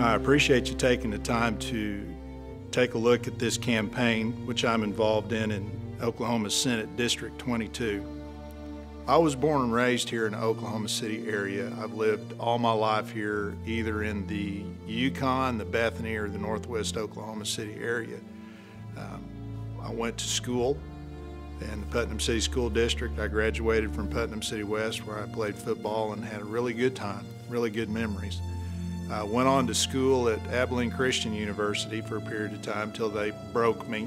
I appreciate you taking the time to take a look at this campaign, which I'm involved in Oklahoma Senate District 22. I was born and raised here in the Oklahoma City area. I've lived all my life here, either in the Yukon, the Bethany, or the Northwest Oklahoma City area. I went to school in the Putnam City School District. I graduated from Putnam City West, where I played football and had a really good time, really good memories. I went on to school at Abilene Christian University for a period of time till they broke me.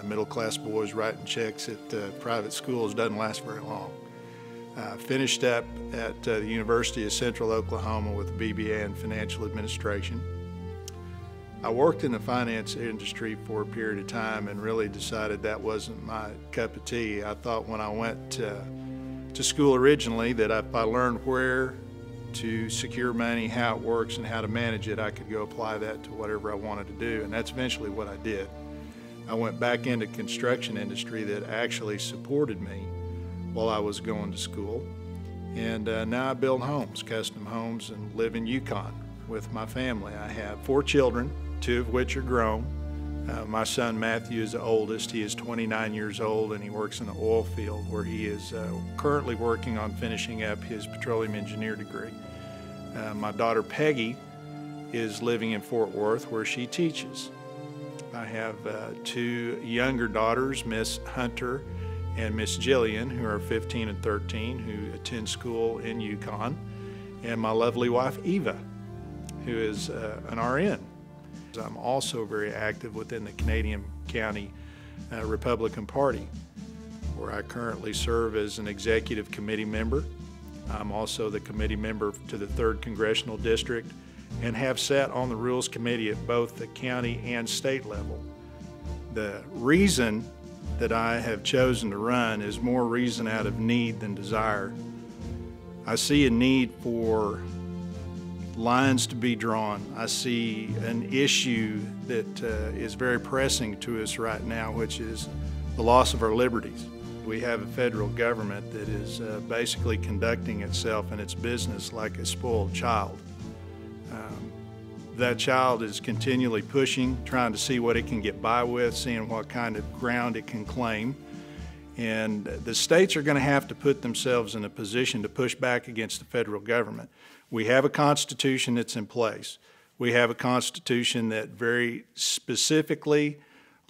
Middle-class boys writing checks at private schools doesn't last very long. Finished up at the University of Central Oklahoma with a BBA in Financial Administration. I worked in the finance industry for a period of time and really decided that wasn't my cup of tea. I thought when I went to school originally that if I learned where to secure money, how it works, and how to manage it, I could go apply that to whatever I wanted to do, and that's eventually what I did. I went back into construction industry that actually supported me while I was going to school, and now I build homes, custom homes, and live in Yukon with my family. I have 4 children, 2 of which are grown. My son Matthew is the oldest. He is 29 years old, and he works in the oil field where he is currently working on finishing up his petroleum engineer degree. My daughter Peggy is living in Fort Worth where she teaches. I have 2 younger daughters, Miss Hunter and Miss Jillian, who are 15 and 13, who attend school in Yukon, and my lovely wife Eva, who is an RN. I'm also very active within the Canadian County Republican Party, where I currently serve as an executive committee member. I'm also the committee member to the 3rd Congressional District and have sat on the Rules Committee at both the county and state level. The reason that I have chosen to run is more reason out of need than desire. I see a need for lines to be drawn. I see an issue that is very pressing to us right now, which is the loss of our liberties. We have a federal government that is basically conducting itself and its business like a spoiled child. That child is continually pushing, trying to see what it can get by with, seeing what kind of ground it can claim. And the states are going to have to put themselves in a position to push back against the federal government. We have a Constitution that's in place. We have a Constitution that very specifically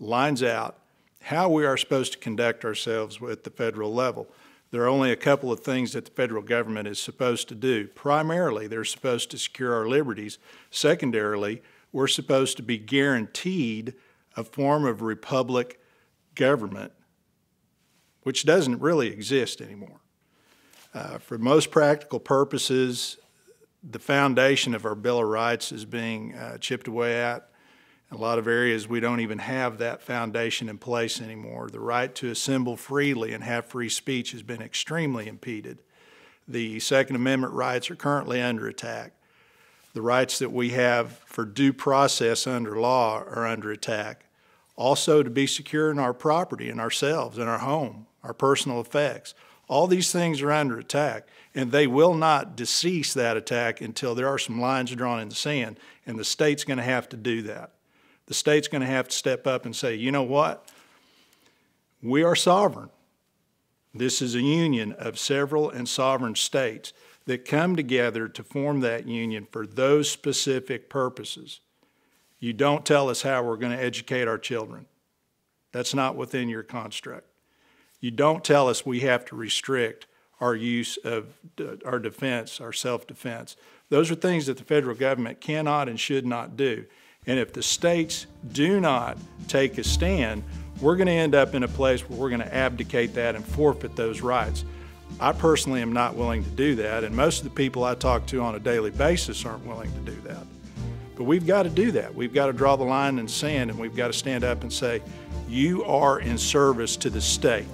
lines out how we are supposed to conduct ourselves at the federal level. There are only a couple of things that the federal government is supposed to do. Primarily, they're supposed to secure our liberties. Secondarily, we're supposed to be guaranteed a form of republic government, which doesn't really exist anymore. For most practical purposes, the foundation of our Bill of Rights is being chipped away at. In a lot of areas, we don't even have that foundation in place anymore. The right to assemble freely and have free speech has been extremely impeded. The Second Amendment rights are currently under attack. The rights that we have for due process under law are under attack. Also, to be secure in our property and ourselves and our home, our personal effects. All these things are under attack, and they will not decease that attack until there are some lines drawn in the sand, and the state's going to have to do that. The state's going to have to step up and say, you know what? We are sovereign. This is a union of several and sovereign states that come together to form that union for those specific purposes. You don't tell us how we're going to educate our children. That's not within your construct. You don't tell us we have to restrict our use of our defense, our self-defense. Those are things that the federal government cannot and should not do. And if the states do not take a stand, we're going to end up in a place where we're going to abdicate that and forfeit those rights. I personally am not willing to do that, and most of the people I talk to on a daily basis aren't willing to do that. But we've got to do that. We've got to draw the line in the sand, and we've got to stand up and say, you are in service to the state.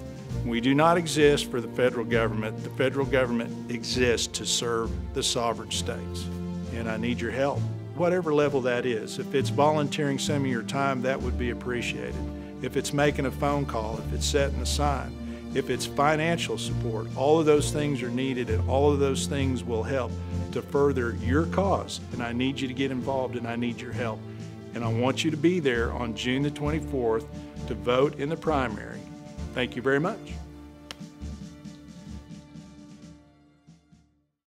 We do not exist for the federal government. The federal government exists to serve the sovereign states, and I need your help, whatever level that is. If it's volunteering some of your time, that would be appreciated. If it's making a phone call, if it's setting a sign, if it's financial support, all of those things are needed, and all of those things will help to further your cause. And I need you to get involved, and I need your help. And I want you to be there on June the 24th to vote in the primary. Thank you very much.